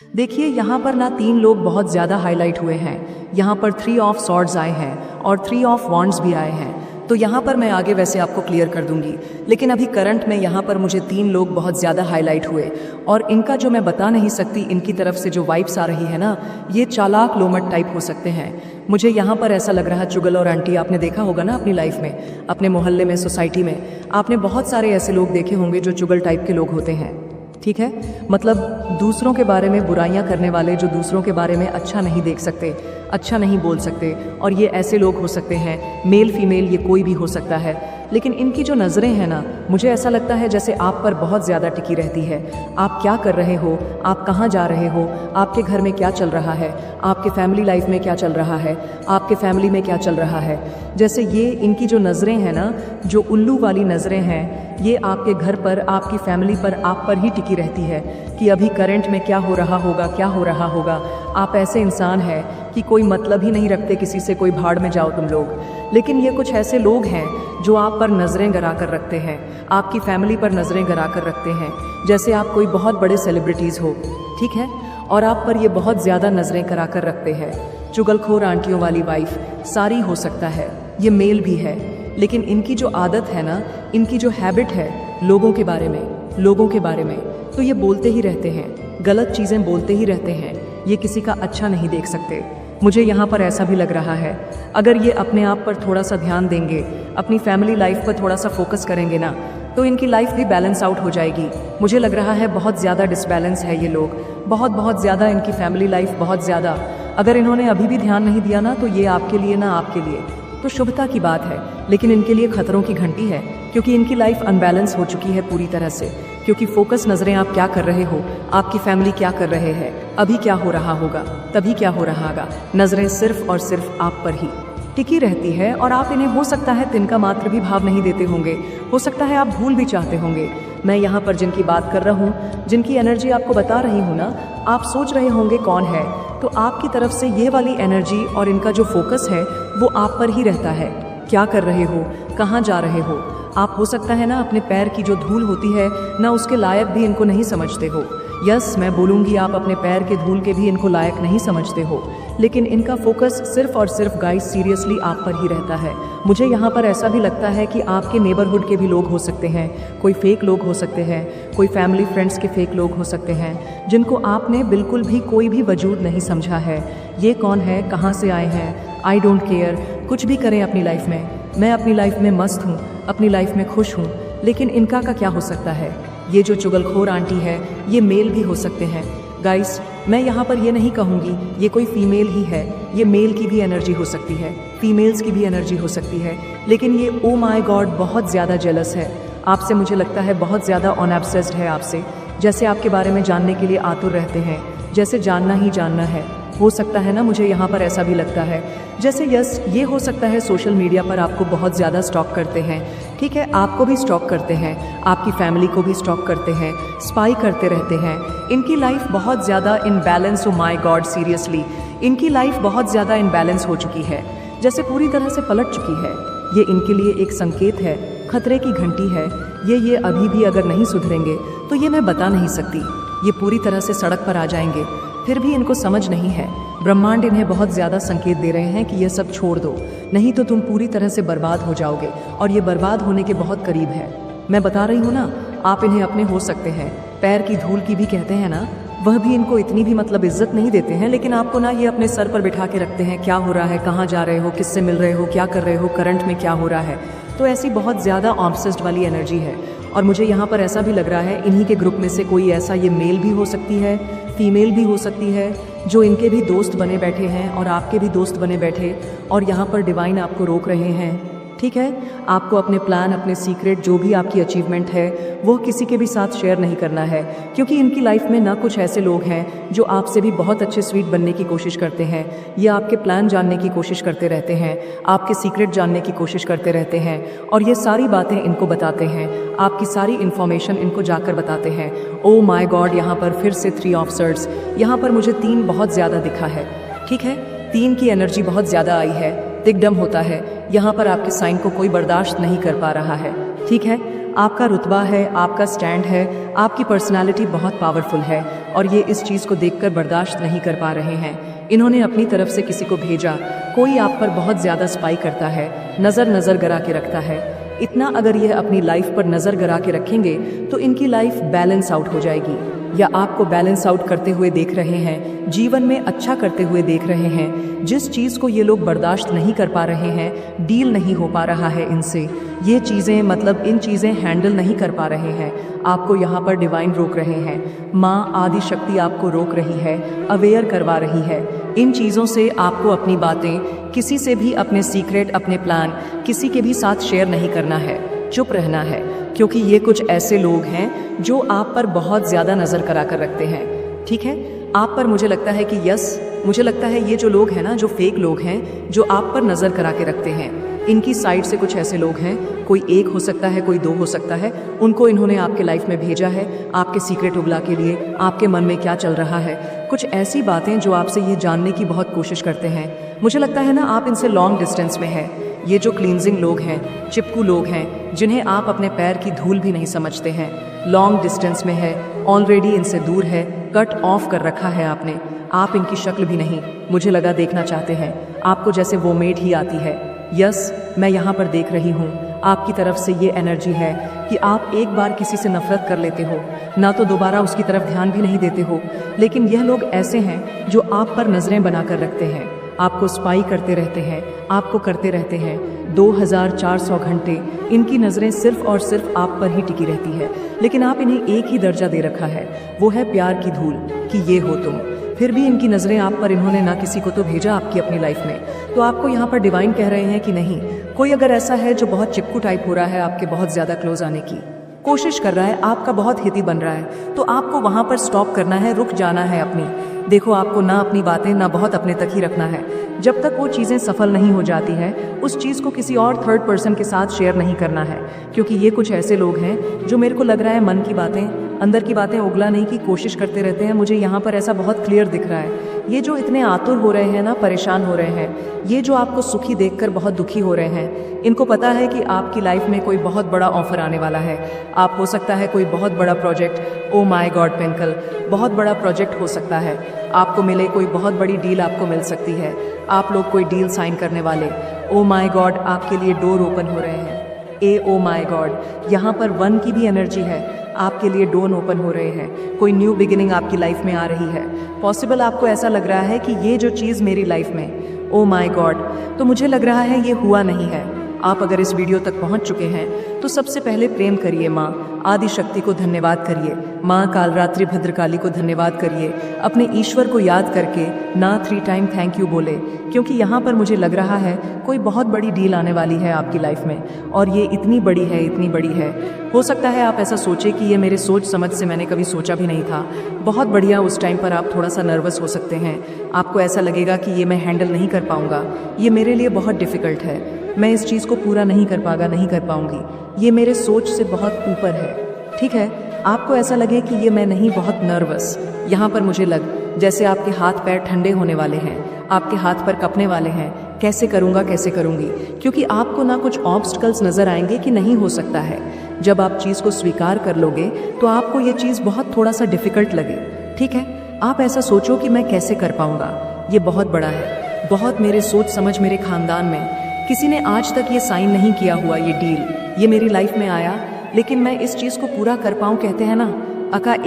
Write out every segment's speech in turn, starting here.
देखिए यहाँ पर ना 3 लोग बहुत ज़्यादा हाईलाइट हुए हैं। यहाँ पर 3 ऑफ सॉर्ड्स आए हैं और 3 ऑफ वॉन्ड्स भी आए हैं। तो यहाँ पर मैं आगे वैसे आपको क्लियर कर दूंगी, लेकिन अभी करंट में यहाँ पर मुझे 3 लोग बहुत ज़्यादा हाईलाइट हुए और इनका जो मैं बता नहीं सकती, इनकी तरफ से जो वाइब्स आ रही है ना, ये चालाक लोमट टाइप हो सकते हैं। मुझे यहाँ पर ऐसा लग रहा है चुगल और आंटी आपने देखा होगा ना अपनी लाइफ में, अपने मोहल्ले में, सोसाइटी में आपने बहुत सारे ऐसे लोग देखे होंगे जो चुगल टाइप के लोग होते हैं। ठीक है, मतलब दूसरों के बारे में बुराइयां करने वाले, जो दूसरों के बारे में अच्छा नहीं देख सकते, अच्छा नहीं बोल सकते, और ये ऐसे लोग हो सकते हैं, मेल फीमेल ये कोई भी हो सकता है। लेकिन इनकी जो नज़रें हैं ना, मुझे ऐसा लगता है जैसे आप पर बहुत ज़्यादा टिकी रहती है। आप क्या कर रहे हो, आप कहाँ जा रहे हो, आपके घर में क्या चल रहा है, आपके फैमिली लाइफ में क्या चल रहा है, आपके फैमिली में क्या चल रहा है। जैसे ये इनकी जो नज़रें हैं ना, जो उल्लू वाली नज़रें हैं, ये आपके घर पर, आपकी फैमिली पर, आप पर ही टिकी रहती है कि अभी करंट में क्या हो रहा होगा, क्या हो रहा होगा। आप ऐसे इंसान हैं कि कोई मतलब ही नहीं रखते किसी से, कोई भाड़ में जाओ तुम लोग। लेकिन ये कुछ ऐसे लोग हैं जो आप पर नज़रें गरा कर रखते हैं, आपकी फैमिली पर नज़रें गरा कर रखते हैं। जैसे आप कोई बहुत बड़े सेलिब्रिटीज़ हो, ठीक है, और आप पर ये बहुत ज़्यादा नज़रें करा कर रखते हैं। चुगलखोर आंटियों वाली वाइफ सारी हो सकता है, ये मेल भी है, लेकिन इनकी जो आदत है ना, इनकी जो हैबिट है लोगों के बारे में, तो ये बोलते ही रहते हैं, गलत चीज़ें बोलते ही रहते हैं। ये किसी का अच्छा नहीं देख सकते। मुझे यहाँ पर ऐसा भी लग रहा है, अगर ये अपने आप पर थोड़ा सा ध्यान देंगे, अपनी फैमिली लाइफ पर थोड़ा सा फोकस करेंगे ना, तो इनकी लाइफ भी बैलेंस आउट हो जाएगी। मुझे लग रहा है बहुत ज़्यादा डिसबैलेंस है ये लोग, बहुत ज़्यादा इनकी फैमिली लाइफ बहुत ज़्यादा। अगर इन्होंने अभी भी ध्यान नहीं दिया ना, तो ये आपके लिए ना आपके लिए तो शुभता की बात है, लेकिन इनके लिए खतरों की घंटी है, क्योंकि इनकी लाइफ अनबैलेंस हो चुकी है पूरी तरह से। क्योंकि फोकस नज़रें आप क्या कर रहे हो, आपकी फैमिली क्या कर रहे हैं, अभी क्या हो रहा होगा, तभी क्या हो रहा होगा, नज़रें सिर्फ और सिर्फ आप पर ही टिकी रहती है। और आप इन्हें हो सकता है तिनका मात्र भी भाव नहीं देते होंगे, हो सकता है आप भूल भी चाहते होंगे। मैं यहाँ पर जिनकी बात कर रहा हूँ, जिनकी एनर्जी आपको बता रही हूँ ना, आप सोच रहे होंगे कौन है, तो आपकी तरफ से ये वाली एनर्जी और इनका जो फोकस है वो आप पर ही रहता है। क्या कर रहे हो, कहाँ जा रहे हो, आप हो सकता है ना अपने पैर की जो धूल होती है ना, उसके लायक भी इनको नहीं समझते हो। यस, मैं बोलूँगी आप अपने पैर के धूल के भी इनको लायक नहीं समझते हो, लेकिन इनका फोकस सिर्फ और सिर्फ गाइस सीरियसली आप पर ही रहता है। मुझे यहाँ पर ऐसा भी लगता है कि आपके नेबरहुड के भी लोग हो सकते हैं, कोई फेक लोग हो सकते हैं, कोई फैमिली फ्रेंड्स के फेक लोग हो सकते हैं, जिनको आपने बिल्कुल भी कोई भी वजूद नहीं समझा है। ये कौन है, कहाँ से आए हैं, आई डोंट केयर, कुछ भी करें अपनी लाइफ में, मैं अपनी लाइफ में मस्त हूँ, अपनी लाइफ में खुश हूँ। लेकिन इनका का क्या हो सकता है, ये जो चुगलखोर आंटी है ये मेल भी हो सकते हैं। गाइस, मैं यहाँ पर ये नहीं कहूँगी ये कोई फीमेल ही है, ये मेल की भी एनर्जी हो सकती है, फीमेल्स की भी एनर्जी हो सकती है। लेकिन ये ओ माय गॉड बहुत ज़्यादा जेलस है आपसे, मुझे लगता है बहुत ज़्यादा ऑब्सेस्ड है आपसे, जैसे आपके बारे में जानने के लिए आतुर रहते हैं, जैसे जानना ही जानना है। हो सकता है ना, मुझे यहाँ पर ऐसा भी लगता है जैसे, यस, ये हो सकता है सोशल मीडिया पर आपको बहुत ज़्यादा स्टॉक करते हैं, ठीक है, आपको भी स्टॉक करते हैं, आपकी फैमिली को भी स्टॉक करते हैं, स्पाई करते रहते हैं। इनकी लाइफ बहुत ज़्यादा imbalance, oh my God seriously, इनकी लाइफ बहुत ज़्यादा इनबैलेंस हो चुकी है, जैसे पूरी तरह से पलट चुकी है। ये इनके लिए एक संकेत है, खतरे की घंटी है। ये अभी भी अगर नहीं सुधरेंगे तो ये मैं बता नहीं सकती, ये पूरी तरह से सड़क पर आ जाएंगे। फिर भी इनको समझ नहीं है, ब्रह्मांड इन्हें बहुत ज़्यादा संकेत दे रहे हैं कि ये सब छोड़ दो, नहीं तो तुम पूरी तरह से बर्बाद हो जाओगे, और ये बर्बाद होने के बहुत करीब है। मैं बता रही हूँ ना, आप इन्हें अपने हो सकते हैं पैर की धूल की भी कहते हैं ना, वह भी इनको इतनी भी मतलब इज्जत नहीं देते हैं, लेकिन आपको ना ये अपने सर पर बिठा के रखते हैं, क्या हो रहा है, कहाँ जा रहे हो, किससे मिल रहे हो, क्या कर रहे हो, करंट में क्या हो रहा है। तो ऐसी बहुत ज़्यादा ऑब्सेस्ड वाली एनर्जी है। और मुझे यहाँ पर ऐसा भी लग रहा है इन्हीं के ग्रुप में से कोई ऐसा, ये मेल भी हो सकती है, फीमेल भी हो सकती है, जो इनके भी दोस्त बने बैठे हैं और आपके भी दोस्त बने बैठे, और यहाँ पर डिवाइन आपको रोक रहे हैं। ठीक है, आपको अपने प्लान, अपने सीक्रेट, जो भी आपकी अचीवमेंट है वो किसी के भी साथ शेयर नहीं करना है, क्योंकि इनकी लाइफ में ना कुछ ऐसे लोग हैं जो आपसे भी बहुत अच्छे स्वीट बनने की कोशिश करते हैं, ये आपके प्लान जानने की कोशिश करते रहते हैं, आपके सीक्रेट जानने की कोशिश करते रहते हैं, और ये सारी बातें इनको बताते हैं, आपकी सारी इन्फॉर्मेशन इनको जाकर बताते हैं। ओ माय गॉड, यहाँ पर फिर से 3 ऑफ सवर्ड्स, यहाँ पर मुझे 3 बहुत ज़्यादा दिखा है। ठीक है, 3 की एनर्जी बहुत ज़्यादा आई है, दिग्डम होता है, यहाँ पर आपके साइन को कोई बर्दाश्त नहीं कर पा रहा है। ठीक है, आपका रुतबा है, आपका स्टैंड है, आपकी पर्सनालिटी बहुत पावरफुल है, और ये इस चीज़ को देखकर बर्दाश्त नहीं कर पा रहे हैं। इन्होंने अपनी तरफ से किसी को भेजा, कोई आप पर बहुत ज़्यादा स्पाई करता है, नज़र गरा के रखता है। इतना अगर यह अपनी लाइफ पर नज़र गरा के रखेंगे तो इनकी लाइफ बैलेंस आउट हो जाएगी, या आपको बैलेंस आउट करते हुए देख रहे हैं, जीवन में अच्छा करते हुए देख रहे हैं। जिस चीज़ को ये लोग बर्दाश्त नहीं कर पा रहे हैं, डील नहीं हो पा रहा है इनसे, ये चीज़ें मतलब इन चीज़ें हैंडल नहीं कर पा रहे हैं, आपको यहाँ पर डिवाइन रोक रहे हैं। माँ आदि शक्ति आपको रोक रही है, अवेयर करवा रही है। इन चीज़ों से आपको अपनी बातें किसी से भी, अपने सीक्रेट, अपने प्लान किसी के भी साथ शेयर नहीं करना है, चुप रहना है, क्योंकि ये कुछ ऐसे लोग हैं जो आप पर बहुत ज़्यादा नज़र करा कर रखते हैं। ठीक है, आप पर मुझे लगता है कि मुझे लगता है ये जो लोग हैं ना, जो फेक लोग हैं, जो आप पर नज़र करा के रखते हैं, इनकी साइड से कुछ ऐसे लोग हैं, कोई एक हो सकता है, कोई दो हो सकता है, उनको इन्होंने आपके लाइफ में भेजा है आपके सीक्रेट उगला के लिए, आपके मन में क्या चल रहा है, कुछ ऐसी बातें जो आपसे ये जानने की बहुत कोशिश करते हैं। मुझे लगता है ना आप इनसे लॉन्ग डिस्टेंस में है। ये जो क्लींजिंग लोग हैं, चिपकू लोग हैं, जिन्हें आप अपने पैर की धूल भी नहीं समझते हैं, लॉन्ग डिस्टेंस में है, ऑलरेडी इनसे दूर है, कट ऑफ कर रखा है आपने। आप इनकी शक्ल भी नहीं, मुझे लगा, देखना चाहते हैं, आपको जैसे वो मेड ही आती है। मैं यहाँ पर देख रही हूँ, आपकी तरफ से ये एनर्जी है कि आप एक बार किसी से नफरत कर लेते हो ना, तो दोबारा उसकी तरफ ध्यान भी नहीं देते हो। लेकिन यह लोग ऐसे हैं जो आप पर नज़रें बनाकर रखते हैं, आपको स्पाई करते रहते हैं, आपको करते रहते हैं। 2400 घंटे इनकी नज़रें सिर्फ और सिर्फ आप पर ही टिकी रहती है, लेकिन आप इन्हें एक ही दर्जा दे रखा है, वो है प्यार की धूल, कि ये हो तुम। फिर भी इनकी नज़रें आप पर, इन्होंने ना किसी को तो भेजा आपकी अपनी लाइफ में। तो आपको यहाँ पर डिवाइन कह रहे हैं कि नहीं, कोई अगर ऐसा है जो बहुत चिपकू टाइप हो रहा है, आपके बहुत ज़्यादा क्लोज आने की कोशिश कर रहा है, आपका बहुत हिती बन रहा है, तो आपको वहाँ पर स्टॉप करना है, रुक जाना है अपनी। देखो, आपको ना अपनी बातें ना बहुत अपने तक ही रखना है। जब तक वो चीज़ें सफल नहीं हो जाती है, उस चीज़ को किसी और थर्ड पर्सन के साथ शेयर नहीं करना है, क्योंकि ये कुछ ऐसे लोग हैं जो मेरे को लग रहा है मन की बातें, अंदर की बातें उगलाने की कोशिश करते रहते हैं। मुझे यहाँ पर ऐसा बहुत क्लियर दिख रहा है। ये जो इतने आतुर हो रहे हैं ना, परेशान हो रहे हैं, ये जो आपको सुखी देखकर बहुत दुखी हो रहे हैं, इनको पता है कि आपकी लाइफ में कोई बहुत बड़ा ऑफर आने वाला है। आप हो सकता है कोई बहुत बड़ा प्रोजेक्ट, ओ माय गॉड पेंकल, बहुत बड़ा प्रोजेक्ट हो सकता है, आपको मिले, कोई बहुत बड़ी डील आपको मिल सकती है, आप लोग कोई डील साइन करने वाले। ओ माय गॉड, आपके लिए डोर ओपन हो रहे हैं। ओ माय गॉड, यहाँ पर 1 की भी एनर्जी है, आपके लिए डोर ओपन हो रहे हैं, कोई न्यू बिगिनिंग आपकी लाइफ में आ रही है। पॉसिबल आपको ऐसा लग रहा है कि ये जो चीज़ मेरी लाइफ में, ओ माय गॉड, तो मुझे लग रहा है ये हुआ नहीं है। आप अगर इस वीडियो तक पहुंच चुके हैं तो सबसे पहले प्रेम करिए, माँ आदि शक्ति को धन्यवाद करिए, माँ कालरात्रि भद्रकाली को धन्यवाद करिए, अपने ईश्वर को याद करके ना 3 टाइम थैंक यू बोले, क्योंकि यहाँ पर मुझे लग रहा है कोई बहुत बड़ी डील आने वाली है आपकी लाइफ में, और ये इतनी बड़ी है, इतनी बड़ी है। हो सकता है आप ऐसा सोचे कि ये मेरे सोच समझ से मैंने कभी सोचा भी नहीं था। बहुत बढ़िया, उस टाइम पर आप थोड़ा सा नर्वस हो सकते हैं, आपको ऐसा लगेगा कि ये मैं हैंडल नहीं कर पाऊंगा, ये मेरे लिए बहुत डिफ़िकल्ट है, मैं इस चीज़ को पूरा नहीं कर पाऊंगी, ये मेरे सोच से बहुत ऊपर है। ठीक है, आपको ऐसा लगे कि ये मैं नहीं, बहुत नर्वस, यहाँ पर मुझे लग जैसे आपके हाथ पैर ठंडे होने वाले हैं, आपके हाथ पर कपने वाले हैं, कैसे करूँगा, कैसे करूँगी, क्योंकि आपको ना कुछ ऑब्स्टिकल्स नज़र आएंगे कि नहीं हो सकता है। जब आप चीज़ को स्वीकार कर लोगे तो आपको ये चीज़ बहुत थोड़ा सा डिफ़िकल्ट लगे। ठीक है, आप ऐसा सोचो कि मैं कैसे कर पाऊँगा, ये बहुत बड़ा है, बहुत मेरे सोच समझ, मेरे ख़ानदान में किसी ने आज तक ये साइन नहीं किया हुआ, ये डील, ये मेरी लाइफ में आया, लेकिन मैं इस चीज़ को पूरा कर पाऊँ। कहते हैं ना,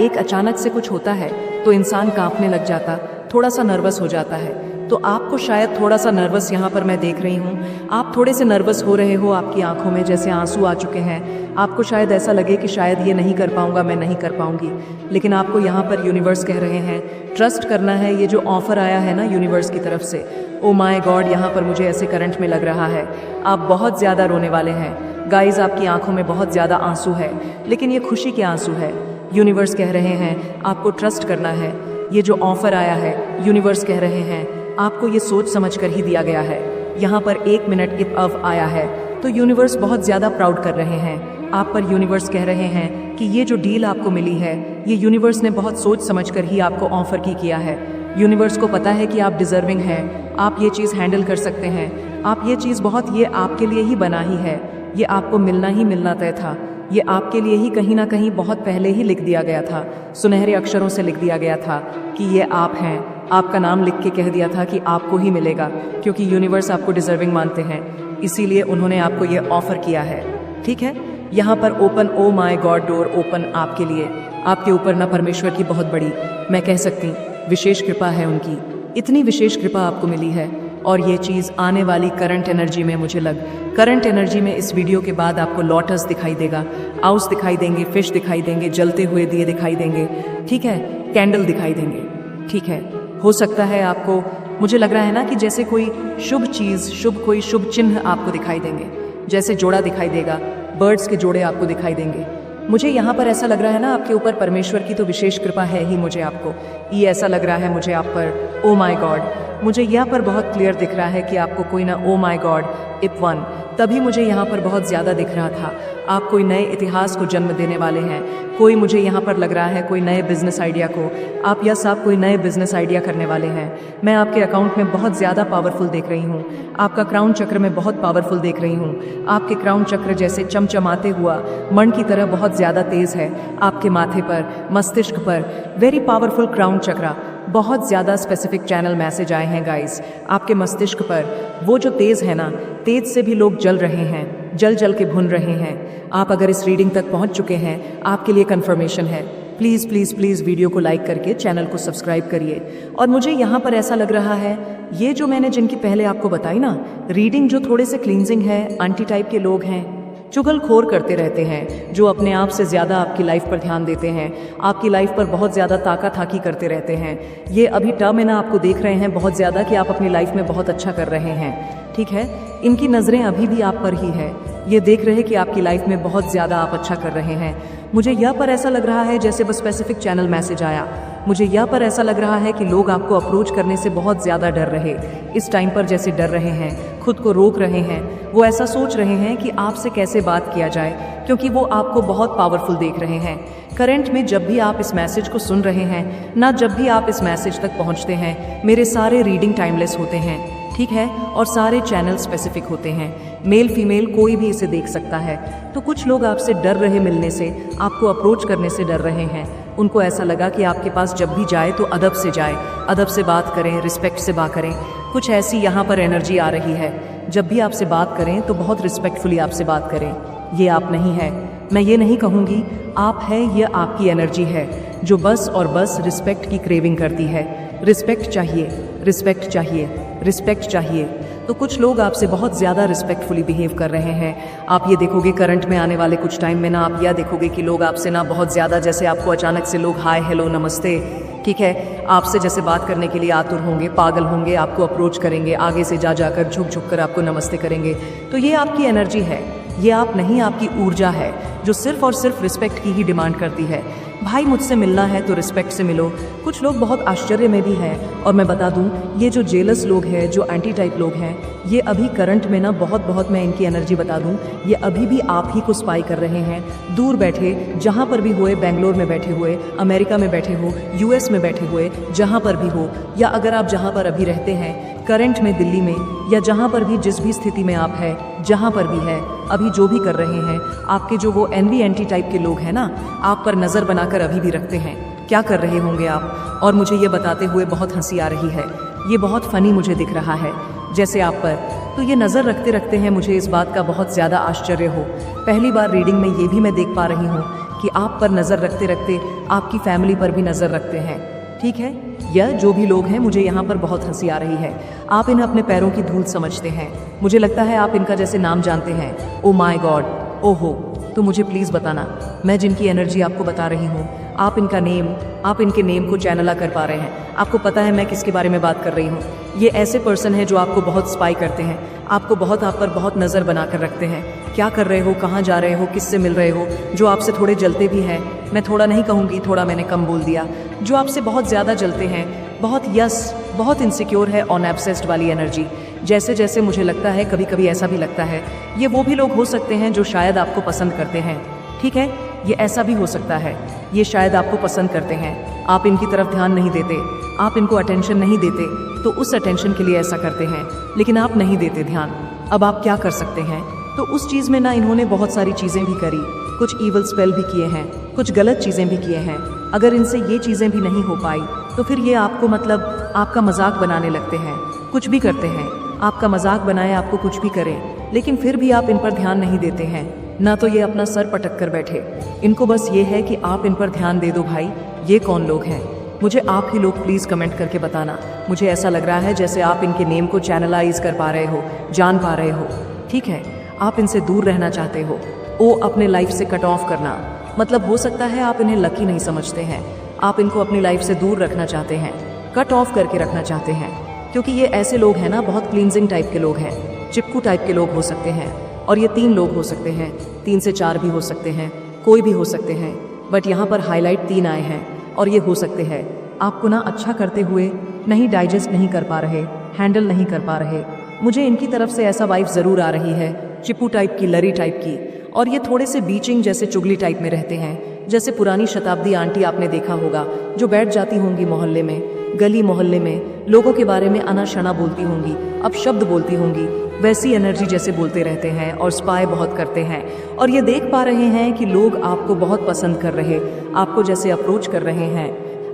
एक अचानक से कुछ होता है तो इंसान कांपने लग जाता, थोड़ा सा नर्वस हो जाता है। तो आपको शायद थोड़ा सा नर्वस यहाँ पर मैं देख रही हूँ, आप थोड़े से नर्वस हो रहे हो, आपकी आंखों में जैसे आंसू आ चुके हैं, आपको शायद ऐसा लगे कि शायद ये नहीं कर पाऊँगा, मैं नहीं कर पाऊँगी, लेकिन आपको यहाँ पर यूनिवर्स कह रहे हैं ट्रस्ट करना है। ये जो ऑफ़र आया है ना यूनिवर्स की तरफ से, ओ माय गॉड, यहाँ पर मुझे ऐसे करंट में लग रहा है आप बहुत ज़्यादा रोने वाले हैं। गाइज, आपकी आंखों में बहुत ज़्यादा आंसू है, लेकिन ये खुशी के आंसू है। यूनिवर्स कह रहे हैं आपको ट्रस्ट करना है। ये जो ऑफ़र आया है, यूनिवर्स कह रहे हैं आपको ये सोच समझ कर ही दिया गया है। यहाँ पर 1 मिनट इफ अब आया है तो यूनिवर्स बहुत ज़्यादा प्राउड कर रहे हैं आप पर। यूनिवर्स कह रहे हैं कि ये जो डील आपको मिली है, ये यूनिवर्स ने बहुत सोच समझ कर ही आपको ऑफ़र किया है। यूनिवर्स को पता है कि आप डिज़र्विंग हैं, आप ये चीज़ हैंडल कर सकते हैं, आप ये चीज़ बहुत, ये आपके लिए ही बना ही है, ये आपको मिलना ही मिलना तय था। ये आपके लिए ही कहीं ना कहीं बहुत पहले ही लिख दिया गया था, सुनहरे अक्षरों से लिख दिया गया था कि ये आप हैं। आपका नाम लिख के कह दिया था कि आपको ही मिलेगा, क्योंकि यूनिवर्स आपको डिजर्विंग मानते हैं, इसीलिए उन्होंने आपको ये ऑफर किया है। ठीक है, यहाँ पर open, oh my God, door open आपके लिए। आपके ऊपर ना परमेश्वर की बहुत बड़ी, मैं कह सकती विशेष कृपा है उनकी। इतनी विशेष कृपा आपको मिली है, और ये चीज़ आने वाली करंट एनर्जी में मुझे करंट एनर्जी में इस वीडियो के बाद आपको लोटस दिखाई देगा, आउस दिखाई देंगे, फिश दिखाई देंगे, जलते हुए दिए दिखाई देंगे, ठीक है, कैंडल दिखाई देंगे। ठीक है, हो सकता है आपको, मुझे लग रहा है ना कि जैसे कोई शुभ चीज़, कोई शुभ चिन्ह आपको दिखाई देंगे, जैसे जोड़ा दिखाई देगा, बर्ड्स के जोड़े आपको दिखाई देंगे। मुझे यहाँ पर ऐसा लग रहा है ना आपके ऊपर परमेश्वर की तो विशेष कृपा है ही, मुझे आपको ये ऐसा लग रहा है मुझे आप पर, ओ माय गॉड, मुझे यहाँ पर बहुत क्लियर दिख रहा है कि आपको कोई ना, ओ माय गॉड, इप वन, तभी मुझे यहाँ पर बहुत ज़्यादा दिख रहा था। आप कोई नए इतिहास को जन्म देने वाले हैं। कोई, मुझे यहाँ पर लग रहा है कोई नए बिजनेस आइडिया को आप, यस, आप कोई नए बिजनेस आइडिया करने वाले हैं। मैं आपके अकाउंट में बहुत ज़्यादा पावरफुल देख रही हूँ, आपका क्राउन चक्र में बहुत पावरफुल देख रही हूँ। आपके क्राउन चक्र जैसे चमचमाते हुआ मण की तरह बहुत ज़्यादा तेज़ है आपके माथे पर, मस्तिष्क पर, वेरी पावरफुल क्राउन चक्र। बहुत ज़्यादा स्पेसिफिक चैनल मैसेज आए हैं गाइस आपके मस्तिष्क पर। वो जो तेज़ है ना, तेज से भी लोग जल रहे हैं, जल के भुन रहे हैं। आप अगर इस रीडिंग तक पहुंच चुके हैं, आपके लिए कंफर्मेशन है, प्लीज़ प्लीज़ प्लीज़ वीडियो को लाइक करके चैनल को सब्सक्राइब करिए। और मुझे यहाँ पर ऐसा लग रहा है, ये जो मैंने जिनकी पहले आपको बताई ना रीडिंग, जो थोड़े से क्लींजिंग है, आंटी टाइप के लोग हैं, चुगलखोर करते रहते हैं, जो अपने आप से ज़्यादा आपकी लाइफ पर ध्यान देते हैं, आपकी लाइफ पर बहुत ज़्यादा ताका-थाकी करते रहते हैं। ये अभी टर्म में ना आपको देख रहे हैं बहुत ज़्यादा कि आप अपनी लाइफ में बहुत अच्छा कर रहे हैं। ठीक है, इनकी नज़रें अभी भी आप पर ही है, ये देख रहे हैं कि आपकी लाइफ में बहुत ज़्यादा आप अच्छा कर रहे हैं। मुझे यह पर ऐसा लग रहा है जैसे बस स्पेसिफिक चैनल मैसेज आया, मुझे यह पर ऐसा लग रहा है कि लोग आपको अप्रोच करने से बहुत ज़्यादा डर रहे, इस टाइम पर जैसे डर रहे हैं, खुद को रोक रहे हैं। वो ऐसा सोच रहे हैं कि आपसे कैसे बात किया जाए, क्योंकि वो आपको बहुत पावरफुल देख रहे हैं। करंट में जब भी आप इस मैसेज को सुन रहे हैं ना, जब भी आप इस मैसेज तक पहुंचते हैं, मेरे सारे रीडिंग टाइमलेस होते हैं, ठीक है, और सारे चैनल स्पेसिफिक होते हैं, मेल फीमेल कोई भी इसे देख सकता है। तो कुछ लोग आपसे डर रहे मिलने से, आपको अप्रोच करने से डर रहे हैं। उनको ऐसा लगा कि आपके पास जब भी जाए तो अदब से जाए, अदब से बात करें, रिस्पेक्ट से बात करें। कुछ ऐसी यहाँ पर एनर्जी आ रही है, जब भी आपसे बात करें तो बहुत रिस्पेक्टफुली आपसे बात करें। ये आप नहीं है, मैं ये नहीं कहूँगी आप है, ये आपकी एनर्जी है जो बस और बस रिस्पेक्ट की क्रेविंग करती है। रिस्पेक्ट चाहिए, रिस्पेक्ट चाहिए, रिस्पेक्ट चाहिए। तो कुछ लोग आपसे बहुत ज़्यादा रिस्पेक्टफुली बिहेव कर रहे हैं। आप ये देखोगे करंट में आने वाले कुछ टाइम में ना, आप यह देखोगे कि लोग आपसे ना बहुत ज़्यादा, जैसे आपको अचानक से लोग हाय हेलो नमस्ते, ठीक है, आपसे जैसे बात करने के लिए आतुर होंगे, पागल होंगे, आपको अप्रोच करेंगे, आगे से जा जाकर झुक कर आपको नमस्ते करेंगे। तो ये आपकी एनर्जी है, ये आप नहीं, आपकी ऊर्जा है जो सिर्फ और सिर्फ रिस्पेक्ट की ही डिमांड करती है। भाई मुझसे मिलना है तो रिस्पेक्ट से मिलो। कुछ लोग बहुत आश्चर्य में भी हैं, और मैं बता दूं, ये जो जेलस लोग हैं, जो एंटी टाइप लोग हैं, ये अभी करंट में ना बहुत मैं इनकी एनर्जी बता दूं, ये अभी भी आप ही को स्पाई कर रहे हैं, दूर बैठे, जहां पर भी हुए, बेंगलोर में बैठे हुए, अमेरिका में बैठे हो, यूएस में बैठे हुए, जहां पर भी हो, या अगर आप जहां पर अभी रहते हैं करंट में, दिल्ली में, या जहां पर भी, जिस भी स्थिति में आप है, जहां पर भी है, अभी जो भी कर रहे हैं, आपके जो वो एनवी एंटी टाइप के लोग हैं ना, आप पर नज़र बनाकर अभी भी रखते हैं। क्या कर रहे होंगे आप? और मुझे ये बताते हुए बहुत हंसी आ रही है, ये बहुत फनी मुझे दिख रहा है जैसे आप पर। तो ये नज़र रखते रखते हैं, मुझे इस बात का बहुत ज़्यादा आश्चर्य हो। पहली बार रीडिंग में ये भी मैं देख पा रही हूँ कि आप पर नज़र रखते रखते आपकी फैमिली पर भी नज़र रखते हैं। ठीक है, यह जो भी लोग हैं, मुझे यहाँ पर बहुत हंसी आ रही है। आप इन्हें अपने पैरों की धूल समझते हैं, मुझे लगता है आप इनका जैसे नाम जानते हैं, ओ माय गॉड, ओहो। तो मुझे प्लीज़ बताना, मैं जिनकी एनर्जी आपको बता रही हूँ, आप इनका नेम, आप इनके नेम को चैनला कर पा रहे हैं। आपको पता है मैं किसके बारे में बात कर रही हूँ। ये ऐसे पर्सन है जो आपको बहुत स्पाई करते हैं, आपको बहुत, आप पर बहुत नज़र बना कर रखते हैं। क्या कर रहे हो, कहाँ जा रहे हो, किससे मिल रहे हो, जो आपसे थोड़े जलते भी हैं, मैं थोड़ा नहीं कहूँगी, थोड़ा मैंने कम बोल दिया, जो आपसे बहुत ज़्यादा जलते हैं, बहुत बहुत इनसिक्योर है, ऑन एब्सेस्ड वाली एनर्जी। जैसे जैसे मुझे लगता है, कभी कभी ऐसा भी लगता है, ये वो भी लोग हो सकते हैं जो शायद आपको पसंद करते हैं। ठीक है, ये ऐसा भी हो सकता है, ये शायद आपको पसंद करते हैं, आप इनकी तरफ ध्यान नहीं देते, आप इनको अटेंशन नहीं देते, तो उस अटेंशन के लिए ऐसा करते हैं, लेकिन आप नहीं देते ध्यान। अब आप क्या कर सकते हैं? तो उस चीज़ में ना इन्होंने बहुत सारी चीज़ें भी करी, कुछ ईवल स्पेल भी किए हैं, कुछ गलत चीज़ें भी किए हैं। अगर इनसे ये चीज़ें भी नहीं हो पाई तो फिर ये आपको मतलब आपका मजाक बनाने लगते हैं, कुछ भी करते हैं, आपका मजाक बनाए, आपको कुछ भी करें, लेकिन फिर भी आप इन पर ध्यान नहीं देते हैं। ना तो ये अपना सर पटक कर बैठे, इनको बस ये है कि आप इन पर ध्यान दे दो। भाई ये कौन लोग हैं? मुझे आप ही लोग प्लीज़ कमेंट करके बताना। मुझे ऐसा लग रहा है जैसे आप इनके नेम को चैनलाइज कर पा रहे हो, जान पा रहे हो। ठीक है, आप इनसे दूर रहना चाहते हो, ओ अपने लाइफ से कट ऑफ करना। मतलब हो सकता है आप इन्हें लकी नहीं समझते हैं, आप इनको अपनी लाइफ से दूर रखना चाहते हैं, कट ऑफ करके रखना चाहते हैं, क्योंकि ये ऐसे लोग हैं ना, बहुत क्लींजिंग टाइप के लोग हैं, चिपकू टाइप के लोग हो सकते हैं। और ये 3 लोग हो सकते हैं, 3 से 4 भी हो सकते हैं, कोई भी हो सकते हैं, बट यहाँ पर हाईलाइट 3 आए हैं। और ये हो सकते हैं आपको ना अच्छा करते हुए नहीं डाइजेस्ट नहीं कर पा रहे, हैंडल नहीं कर पा रहे। मुझे इनकी तरफ से ऐसा वाइफ ज़रूर आ रही है, चिपू टाइप की, लरी टाइप की। और ये थोड़े से बीचिंग जैसे चुगली टाइप में रहते हैं, जैसे पुरानी शताब्दी आंटी आपने देखा होगा जो बैठ जाती होंगी मोहल्ले में, गली मोहल्ले में, लोगों के बारे में अना शना बोलती होंगी, अपशब्द बोलती होंगी, वैसी एनर्जी जैसे बोलते रहते हैं और स्पाई बहुत करते हैं। और ये देख पा रहे हैं कि लोग आपको बहुत पसंद कर रहे, आपको जैसे अप्रोच कर रहे हैं,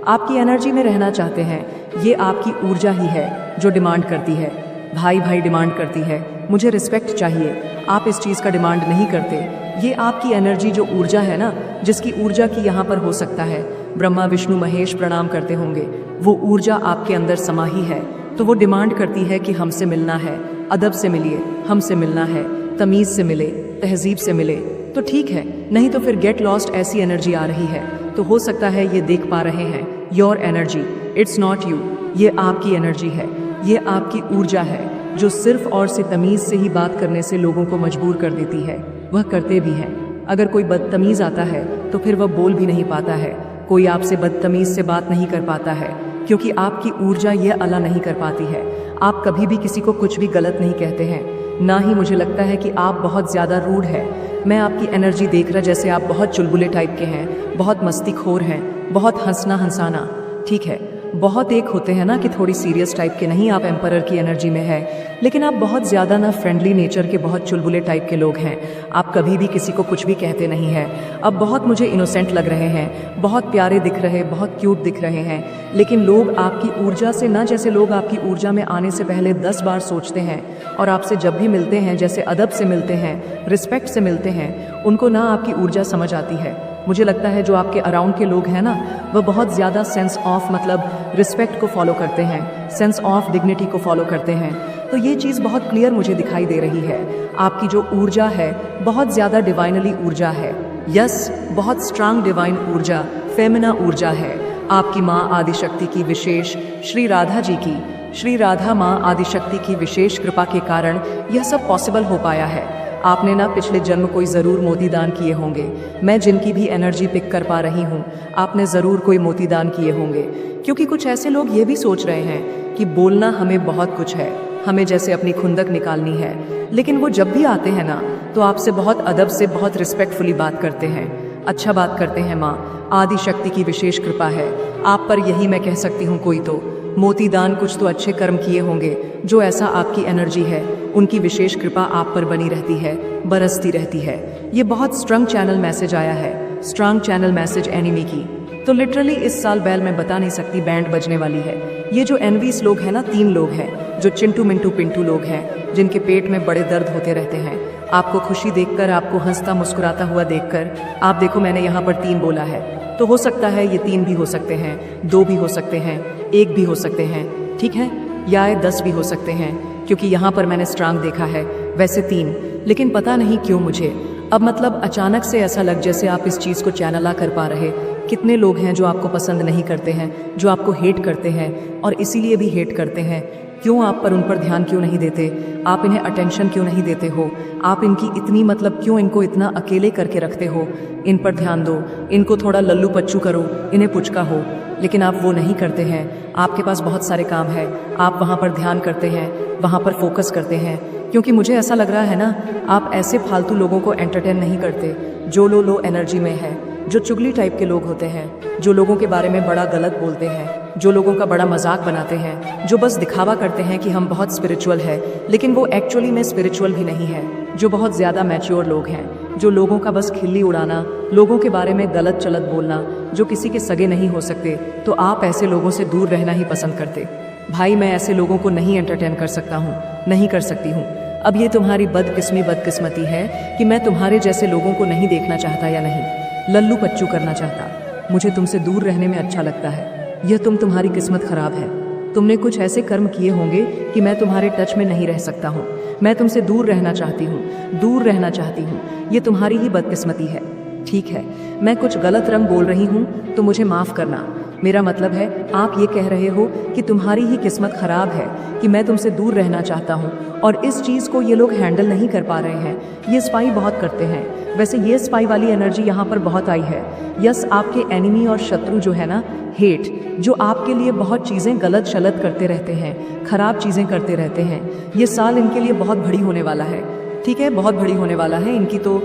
आपकी एनर्जी में रहना चाहते हैं। ये आपकी ऊर्जा ही है जो डिमांड करती है। भाई भाई डिमांड करती है, मुझे रिस्पेक्ट चाहिए। आप इस चीज़ का डिमांड नहीं करते। ये आपकी एनर्जी जो ऊर्जा है ना, जिसकी ऊर्जा की यहाँ पर हो सकता है ब्रह्मा विष्णु महेश प्रणाम करते होंगे, वो ऊर्जा आपके अंदर समाही है। तो वो डिमांड करती है कि हमसे मिलना है, अदब से मिलिए, हमसे मिलना है, तमीज़ से मिले, तहजीब से मिले। तो ठीक है, नहीं तो फिर गेट लॉस्ट ऐसी एनर्जी आ रही है। तो हो सकता है ये देख पा रहे हैं your energy, it's not you, ये आपकी एनर्जी है, ये आपकी ऊर्जा है जो सिर्फ और से तमीज़ से ही बात करने से लोगों को मजबूर कर देती है। वह करते भी हैं। अगर कोई बदतमीज़ आता है तो फिर वह बोल भी नहीं पाता है, कोई आपसे बदतमीज़ से बात नहीं कर पाता है, क्योंकि आपकी ऊर्जा यह अला नहीं कर पाती है। आप कभी भी किसी को कुछ भी गलत नहीं कहते हैं, ना ही मुझे लगता है कि आप बहुत ज़्यादा रूड है। मैं आपकी एनर्जी देख रहा जैसे आप बहुत चुलबुले टाइप के हैं, बहुत मस्तीखोर हैं, बहुत हंसना हंसाना। ठीक है, बहुत एक होते हैं ना कि थोड़ी सीरियस टाइप के, नहीं आप एम्परर की एनर्जी में है, लेकिन आप बहुत ज़्यादा ना फ्रेंडली नेचर के, बहुत चुलबुले टाइप के लोग हैं। आप कभी भी किसी को कुछ भी कहते नहीं हैं। अब बहुत मुझे इनोसेंट लग रहे हैं, बहुत प्यारे दिख रहे, बहुत क्यूट दिख रहे हैं, लेकिन लोग आपकी ऊर्जा से ना, जैसे लोग आपकी ऊर्जा में आने से पहले 10 बार सोचते हैं, और आपसे जब भी मिलते हैं जैसे अदब से मिलते हैं, रिस्पेक्ट से मिलते हैं, उनको ना आपकी ऊर्जा समझ आती है। मुझे लगता है जो आपके अराउंड के लोग हैं ना, वह बहुत ज़्यादा सेंस ऑफ मतलब रिस्पेक्ट को फॉलो करते हैं, सेंस ऑफ डिग्निटी को फॉलो करते हैं। तो ये चीज़ बहुत क्लियर मुझे दिखाई दे रही है। आपकी जो ऊर्जा है बहुत ज़्यादा डिवाइनली ऊर्जा है, यस, बहुत स्ट्रांग डिवाइन ऊर्जा, फेमिना ऊर्जा है। आपकी माँ आदिशक्ति की विशेष, श्री राधा जी की, श्री राधा माँ आदिशक्ति की विशेष कृपा के कारण यह सब पॉसिबल हो पाया है। आपने ना पिछले जन्म कोई ज़रूर मोती दान किए होंगे। मैं जिनकी भी एनर्जी पिक कर पा रही हूँ, आपने ज़रूर कोई मोती दान किए होंगे, क्योंकि कुछ ऐसे लोग ये भी सोच रहे हैं कि बोलना हमें बहुत कुछ है, हमें जैसे अपनी खुंदक निकालनी है, लेकिन वो जब भी आते हैं ना तो आपसे बहुत अदब से, बहुत रिस्पेक्टफुली बात करते हैं, अच्छा बात करते हैं। माँ आदिशक्ति की विशेष कृपा है आप पर, यही मैं कह सकती हूँ। कोई तो मोती दान, कुछ तो अच्छे कर्म किए होंगे, जो ऐसा आपकी एनर्जी है, उनकी विशेष कृपा आप पर बनी रहती है, बरसती रहती है। ये बहुत स्ट्रॉन्ग चैनल मैसेज आया है, स्ट्रॉन्ग चैनल मैसेज एनिमी की। तो लिटरली इस साल बैल मैं बता नहीं सकती, बैंड बजने वाली है। ये जो एनवीस लोग हैं ना, 3 लोग हैं जो चिंटू मिंटू पिंटू लोग हैं, जिनके पेट में बड़े दर्द होते रहते हैं। आपको खुशी देखकर, आपको हंसता मुस्कुराता हुआ देखकर, आप देखो मैंने यहाँ पर 3 बोला है, तो हो सकता है ये 3 भी हो सकते हैं, 2 भी हो सकते हैं, 1 भी हो सकते हैं, ठीक है, या ये 10 भी हो सकते हैं, क्योंकि यहाँ पर मैंने स्ट्रांग देखा है। वैसे 3, लेकिन पता नहीं क्यों मुझे अब मतलब अचानक से ऐसा लग जैसे आप इस चीज़ को चैनला कर पा रहे। कितने लोग हैं जो आपको पसंद नहीं करते हैं, जो आपको हेट करते हैं, और इसीलिए भी हेट करते हैं। क्यों आप पर उन पर ध्यान क्यों नहीं देते? आप इन्हें अटेंशन क्यों नहीं देते हो? आप इनकी इतनी मतलब क्यों इनको इतना अकेले करके रखते हो? इन पर ध्यान दो, इनको थोड़ा लल्लू पच्चू करो, इन्हें पुचका हो, लेकिन आप वो नहीं करते हैं। आपके पास बहुत सारे काम है, आप वहाँ पर ध्यान करते हैं, वहाँ पर फोकस करते हैं, क्योंकि मुझे ऐसा लग रहा है ना, आप ऐसे फालतू लोगों को एंटरटेन नहीं करते जो लो एनर्जी में है, जो चुगली टाइप के लोग होते हैं, जो लोगों के बारे में बड़ा गलत बोलते हैं, जो लोगों का बड़ा मजाक बनाते हैं, जो बस दिखावा करते हैं कि हम बहुत स्पिरिचुअल है, लेकिन वो एक्चुअली में स्पिरिचुअल भी नहीं है, जो बहुत ज़्यादा मैच्योर लोग हैं। जो लोगों का बस खिल्ली उड़ाना, लोगों के बारे में गलत चलत बोलना, जो किसी के सगे नहीं हो सकते, तो आप ऐसे लोगों से दूर रहना ही पसंद करते। भाई मैं ऐसे लोगों को नहीं एंटरटेन कर सकता हूँ, नहीं कर सकती हूँ। अब ये तुम्हारी बदकिस्मती है कि मैं तुम्हारे जैसे लोगों को नहीं देखना चाहता या नहीं लल्लू पच्चू करना चाहता। मुझे तुमसे दूर रहने में अच्छा लगता है। यह तुम्हारी किस्मत खराब है। तुमने कुछ ऐसे कर्म किए होंगे कि मैं तुम्हारे टच में नहीं रह सकता हूँ। मैं तुमसे दूर रहना चाहती हूँ, दूर रहना चाहती हूँ। ये तुम्हारी ही बदकिस्मती है। ठीक है, मैं कुछ गलत रंग बोल रही हूँ तो मुझे माफ़ करना। मेरा मतलब है आप ये कह रहे हो कि तुम्हारी ही किस्मत खराब है कि मैं तुमसे दूर रहना चाहता हूँ, और इस चीज़ को ये लोग हैंडल नहीं कर पा रहे हैं। ये स्पाई बहुत करते हैं। वैसे ये स्पाई वाली एनर्जी यहाँ पर बहुत आई है। यस, आपके एनिमी और शत्रु जो है ना, हेट, जो आपके लिए बहुत चीज़ें गलत शलत करते रहते हैं, खराब चीज़ें करते रहते हैं, ये साल इनके लिए बहुत बड़ी होने वाला है। ठीक है, बहुत बड़ी होने वाला है। इनकी तो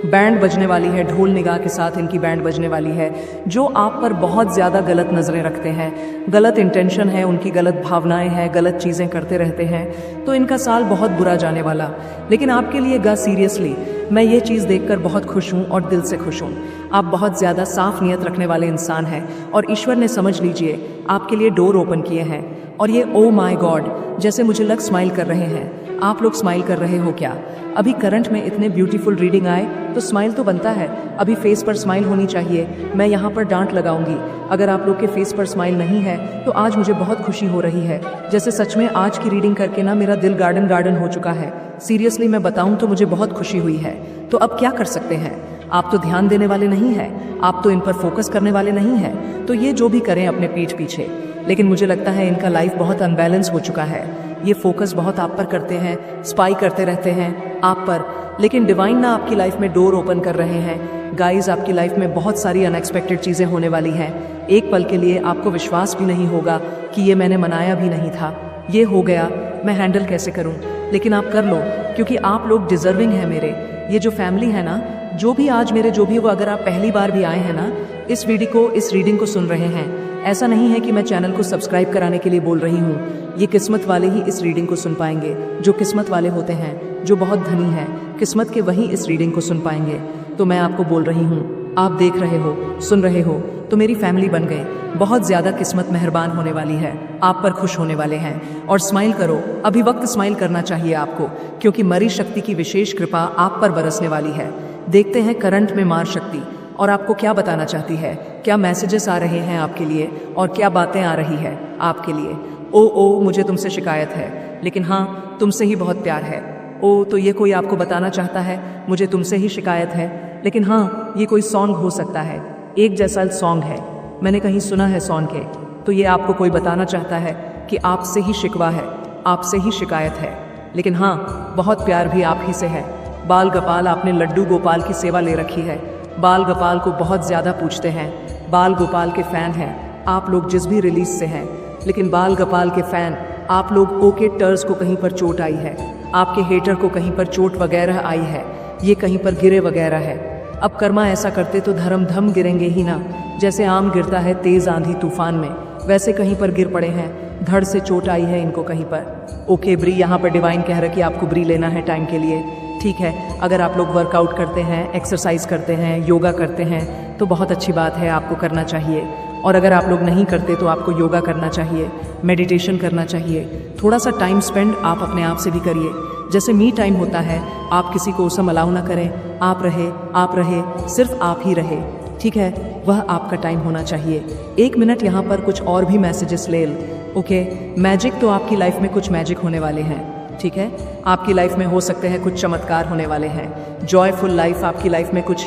बैंड बजने वाली है, ढोल निगाह के साथ इनकी बैंड बजने वाली है। जो आप पर बहुत ज़्यादा गलत नज़रें रखते हैं, गलत इंटेंशन है, उनकी गलत भावनाएं हैं, गलत चीज़ें करते रहते हैं, तो इनका साल बहुत बुरा जाने वाला। लेकिन आपके लिए सीरियसली मैं ये चीज़ देखकर बहुत खुश हूँ और दिल से खुश हूँ। आप बहुत ज़्यादा साफ नियत रखने वाले इंसान हैं और ईश्वर ने, समझ लीजिए, आपके लिए डोर ओपन किए हैं। और ये ओ माय गॉड, जैसे मुझे लग स्माइल कर रहे हैं। आप लोग स्माइल कर रहे हो क्या? अभी करंट में इतने ब्यूटीफुल रीडिंग आए तो स्माइल तो बनता है। अभी फेस पर स्माइल होनी चाहिए। मैं यहाँ पर डांट लगाऊंगी अगर आप लोग के फेस पर स्माइल नहीं है। तो आज मुझे बहुत खुशी हो रही है, जैसे सच में आज की रीडिंग करके ना मेरा दिल गार्डन हो चुका है। सीरियसली मैं बताऊं तो मुझे बहुत खुशी हुई है। तो अब क्या कर सकते हैं? आप तो ध्यान देने वाले नहीं हैं, आप तो इन पर फोकस करने वाले नहीं हैं। तो ये जो भी करें अपने पीठ पीछे, लेकिन मुझे लगता है इनका लाइफ बहुत अनबैलेंस हो चुका है। ये फोकस बहुत आप पर करते हैं, स्पाई करते रहते हैं आप पर, लेकिन डिवाइन ना आपकी लाइफ में डोर ओपन कर रहे हैं। गाइज, आपकी लाइफ में बहुत सारी अनएक्सपेक्टेड चीज़ें होने वाली हैं। एक पल के लिए आपको विश्वास भी नहीं होगा कि ये मैंने मनाया भी नहीं था, ये हो गया, मैं हैंडल कैसे करूं? लेकिन आप कर लो, क्योंकि आप लोग डिजर्विंग हैं मेरे। ये जो फैमिली है ना, जो भी आज मेरे जो भी वो, अगर आप पहली बार भी आए हैं ना, इस रीडिंग को सुन रहे हैं, ऐसा नहीं है कि मैं चैनल को सब्सक्राइब कराने के लिए बोल रही हूँ। ये किस्मत वाले ही इस रीडिंग को सुन पाएंगे। जो किस्मत वाले होते हैं, जो बहुत धनी हैं किस्मत के, वही इस रीडिंग को सुन पाएंगे। तो मैं आपको बोल रही हूँ, आप देख रहे हो, सुन रहे हो, तो मेरी फैमिली बन गए। बहुत ज़्यादा किस्मत मेहरबान होने वाली है, आप पर खुश होने वाले हैं। और स्माइल करो, अभी वक्त स्माइल करना चाहिए आपको, क्योंकि मरी शक्ति की विशेष कृपा आप पर बरसने वाली है। देखते हैं करंट में मार शक्ति और आपको क्या बताना चाहती है, क्या मैसेजेस आ रहे हैं आपके लिए और क्या बातें आ रही है आपके लिए। ओ मुझे तुमसे शिकायत है, लेकिन हाँ, तुमसे ही बहुत प्यार है। ओ, तो ये कोई आपको बताना चाहता है मुझे तुमसे ही शिकायत है, लेकिन हाँ, ये कोई सॉन्ग हो सकता है, एक जैसा सॉन्ग है, मैंने कहीं सुना है सॉन्ग के। तो ये आपको कोई बताना चाहता है कि आपसे ही शिकवा है, आपसे ही शिकायत है, लेकिन हाँ, बहुत प्यार भी आप ही से है। बाल गोपाल, आपने लड्डू गोपाल की सेवा ले रखी है। बाल गोपाल को बहुत ज़्यादा पूछते हैं, बाल गोपाल के फ़ैन हैं आप लोग जिस भी रिलीज से हैं। लेकिन बाल गोपाल के फ़ैन आप लोग ओके टर्स को कहीं पर चोट आई है, आपके हेटर को कहीं पर चोट वगैरह आई है, ये कहीं पर गिरे वगैरह है। अब कर्मा ऐसा करते तो धर्म गिरेंगे ही ना। जैसे आम गिरता है तेज़ आंधी तूफान में, वैसे कहीं पर गिर पड़े हैं, धड़ से चोट आई है इनको कहीं पर। ओके ब्री, यहाँ पर डिवाइन कह रहा कि आपको ब्री लेना है टाइम के लिए। ठीक है, अगर आप लोग वर्कआउट करते हैं, एक्सरसाइज करते हैं, योगा करते हैं, तो बहुत अच्छी बात है, आपको करना चाहिए। और अगर आप लोग नहीं करते तो आपको योगा करना चाहिए, मेडिटेशन करना चाहिए। थोड़ा सा टाइम स्पेंड आप अपने आप से भी करिए। जैसे मी टाइम होता है, आप किसी को उसम अलाउ ना करें, आप रहे, सिर्फ आप ही रहे। ठीक है, वह आपका टाइम होना चाहिए। 1 मिनट यहाँ पर कुछ और भी मैसेजेस ले लो। ओके, मैजिक, तो आपकी लाइफ में कुछ मैजिक होने वाले हैं। ठीक है, आपकी लाइफ में हो सकते हैं कुछ चमत्कार होने वाले हैं। जॉयफुल लाइफ, आपकी लाइफ में कुछ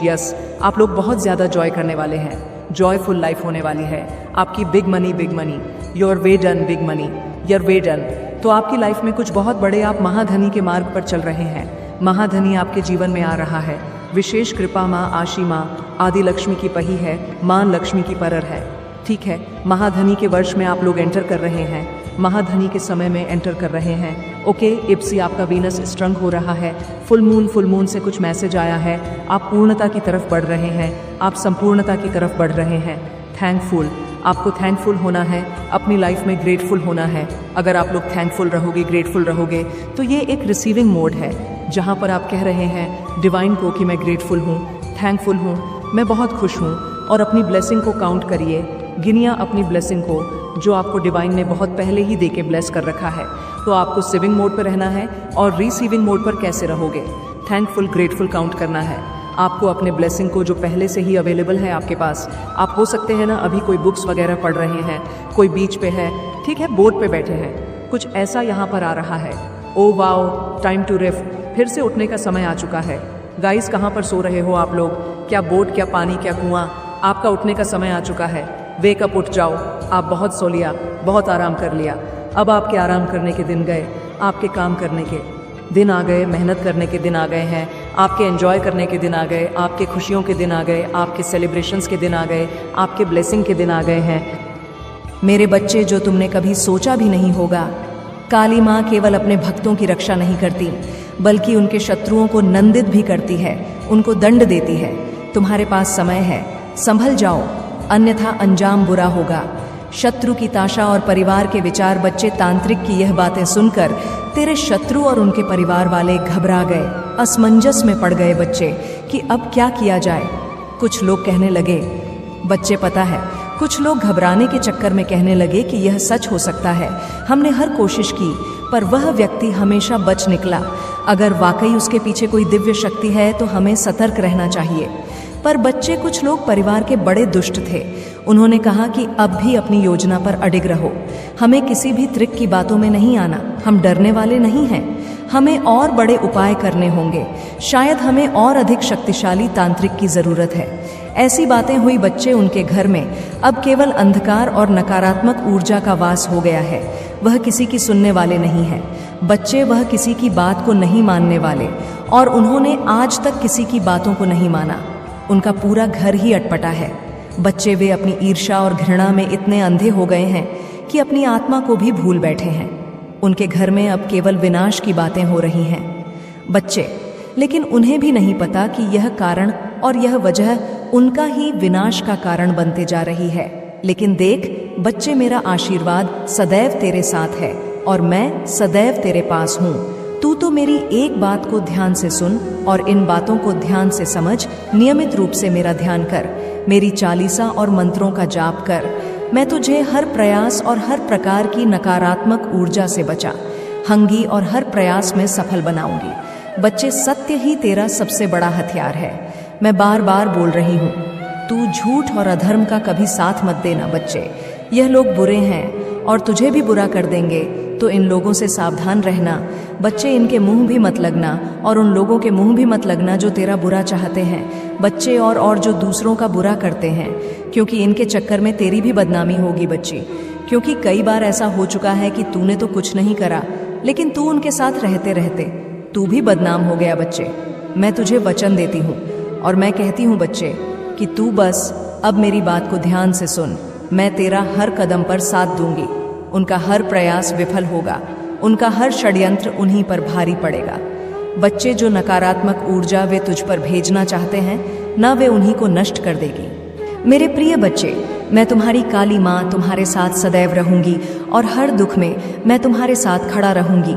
आप लोग बहुत ज़्यादा जॉय करने वाले हैं। जॉयफुल लाइफ होने वाली है आपकी। Big money, your way done, big money, your way done. तो आपकी लाइफ में कुछ बहुत बड़े, आप महाधनी के मार्ग पर चल रहे हैं। महाधनी आपके जीवन में आ रहा है। विशेष कृपा माँ आशी माँ आदि लक्ष्मी की पही है, माँ लक्ष्मी की परर है। ठीक है, महाधनी के वर्ष में आप लोग एंटर कर रहे हैं, महाधनी के समय में एंटर कर रहे हैं। ओके, इप्सी, आपका वीनस स्ट्रंग हो रहा है। फुल मून से कुछ मैसेज आया है, आप पूर्णता की तरफ बढ़ रहे हैं, आप संपूर्णता की तरफ बढ़ रहे हैं। थैंकफुल, आपको थैंकफुल होना है, अपनी लाइफ में ग्रेटफुल होना है। अगर आप लोग थैंकफुल रहोगे, ग्रेटफुल रहोगे, तो ये एक रिसीविंग मोड है। जहाँ पर आप कह रहे हैं डिवाइन को कि मैं ग्रेटफुल हूँ, थैंकफुल हूँ, मैं बहुत खुश हूँ, और अपनी ब्लेसिंग को काउंट करिए, गिनिया अपनी ब्लेसिंग को जो आपको डिवाइन ने बहुत पहले ही दे के ब्लेस कर रखा है। तो आपको सिविंग मोड पर रहना है और रिसीविंग मोड पर कैसे रहोगे, थैंकफुल ग्रेटफुल काउंट करना है आपको अपने ब्लेसिंग को जो पहले से ही अवेलेबल है आपके पास। आप हो सकते हैं ना अभी कोई बुक्स वगैरह पढ़ रहे हैं, कोई बीच पे है, ठीक है, बोट पे बैठे हैं, कुछ ऐसा यहाँ पर आ रहा है। ओ वाओ, टाइम टू रिफ, फिर से उठने का समय आ चुका है। गाइस, कहाँ पर सो रहे हो आप लोग? क्या बोट, क्या पानी, क्या कुआं? आपका उठने का समय आ चुका है। वेक अप, उठ जाओ। आप बहुत सो लिया, बहुत आराम कर लिया। अब आपके आराम करने के दिन गए, आपके काम करने के दिन आ गए, मेहनत करने के दिन आ गए हैं, आपके एंजॉय करने के दिन आ गए, आपके खुशियों के दिन आ गए, आपके सेलिब्रेशंस के दिन आ गए, आपके ब्लेसिंग के दिन आ गए हैं। मेरे बच्चे, जो तुमने कभी सोचा भी नहीं होगा, काली माँ केवल अपने भक्तों की रक्षा नहीं करती बल्कि उनके शत्रुओं को नंदित भी करती है, उनको दंड देती है। तुम्हारे पास समय है, संभल जाओ, अन्यथा अंजाम बुरा होगा। शत्रु की ताशा और परिवार के विचार, बच्चे, तांत्रिक की यह बातें सुनकर तेरे शत्रु और उनके परिवार वाले घबरा गए, असमंजस में पड़ गए बच्चे कि अब क्या किया जाए। कुछ लोग कहने लगे, बच्चे पता है, कुछ लोग घबराने के चक्कर में कहने लगे कि यह सच हो सकता है, हमने हर कोशिश की पर वह व्यक्ति हमेशा बच निकला। अगर वाकई उसके पीछे कोई दिव्य शक्ति है तो हमें सतर्क रहना चाहिए। पर बच्चे, कुछ लोग परिवार के बड़े दुष्ट थे। उन्होंने कहा कि अब भी अपनी योजना पर अडिग रहो, हमें किसी भी त्रिक की बातों में नहीं आना, हम डरने वाले नहीं हैं, हमें और बड़े उपाय करने होंगे, शायद हमें और अधिक शक्तिशाली तांत्रिक की जरूरत है। ऐसी बातें हुई बच्चे, उनके घर में अब केवल अंधकार और नकारात्मक ऊर्जा का वास हो गया है। वह किसी की सुनने वाले नहीं है बच्चे, वह किसी की बात को नहीं मानने वाले, और उन्होंने आज तक किसी की बातों को नहीं माना। उनका पूरा घर ही अटपटा है। बच्चे, वे अपनी ईर्ष्या और घृणा में इतने अंधे हो गए हैं कि अपनी आत्मा को भी भूल बैठे हैं। उनके घर में अब केवल विनाश की बातें हो रही हैं। बच्चे, लेकिन उन्हें भी नहीं पता कि यह कारण और यह वजह उनका ही विनाश का कारण बनते जा रही है। लेकिन देख बच्चे, मेरा आशीर्वाद सदैव तेरे साथ है और मैं सदैव तेरे पास हूँ। तू तो मेरी एक बात को ध्यान से सुन और इन बातों को ध्यान से समझ। नियमित रूप से मेरा ध्यान कर, मेरी चालीसा और मंत्रों का जाप कर। मैं तुझे हर प्रयास और हर प्रकार की नकारात्मक ऊर्जा से बचा हंगी और हर प्रयास में सफल बनाऊंगी। बच्चे, सत्य ही तेरा सबसे बड़ा हथियार है। मैं बार बार बोल रही हूँ, तू झूठ और अधर्म का कभी साथ मत देना। बच्चे, यह लोग बुरे हैं और तुझे भी बुरा कर देंगे, तो इन लोगों से सावधान रहना। बच्चे, इनके मुंह भी मत लगना और उन लोगों के मुंह भी मत लगना जो तेरा बुरा चाहते हैं। बच्चे, और जो दूसरों का बुरा करते हैं, क्योंकि इनके चक्कर में तेरी भी बदनामी होगी बच्ची। क्योंकि कई बार ऐसा हो चुका है कि तूने तो कुछ नहीं करा, लेकिन तू उनके साथ रहते रहते तू भी बदनाम हो गया। बच्चे, मैं तुझे वचन देती हूँ और मैं कहती हूँ बच्चे कि तू बस अब मेरी बात को ध्यान से सुन। मैं तेरा हर कदम पर साथ दूंगी। उनका हर प्रयास विफल होगा, उनका हर षड्यंत्र उन्हीं पर भारी पड़ेगा। बच्चे, जो नकारात्मक ऊर्जा वे तुझ पर भेजना चाहते हैं, न वे उन्हीं को नष्ट कर देगी। मेरे प्रिय बच्चे, मैं तुम्हारी काली माँ तुम्हारे साथ सदैव रहूंगी और हर दुख में मैं तुम्हारे साथ खड़ा रहूंगी।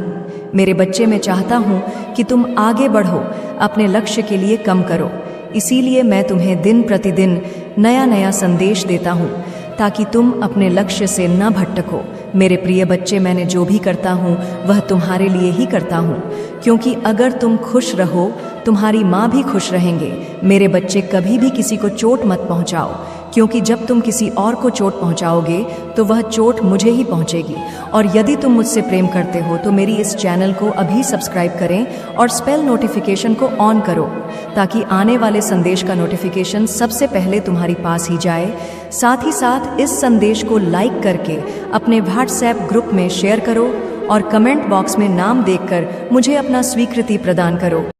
मेरे बच्चे, मैं चाहता हूँ कि तुम आगे बढ़ो, अपने लक्ष्य के लिए कम करो। इसीलिए मैं तुम्हें दिन प्रतिदिन नया नया संदेश देता हूँ ताकि तुम अपने लक्ष्य से न भटको। मेरे प्रिय बच्चे, मैंने जो भी करता हूँ वह तुम्हारे लिए ही करता हूँ, क्योंकि अगर तुम खुश रहो तुम्हारी माँ भी खुश रहेंगे। मेरे बच्चे, कभी भी किसी को चोट मत पहुँचाओ, क्योंकि जब तुम किसी और को चोट पहुँचाओगे तो वह चोट मुझे ही पहुँचेगी। और यदि तुम मुझसे प्रेम करते हो तो मेरी इस चैनल को अभी सब्सक्राइब करें और स्पेल नोटिफिकेशन को ऑन करो, ताकि आने वाले संदेश का नोटिफिकेशन सबसे पहले तुम्हारी पास ही जाए। साथ ही साथ इस संदेश को लाइक करके अपने व्हाट्सएप ग्रुप में शेयर करो और कमेंट बॉक्स में नाम देखकर मुझे अपना स्वीकृति प्रदान करो।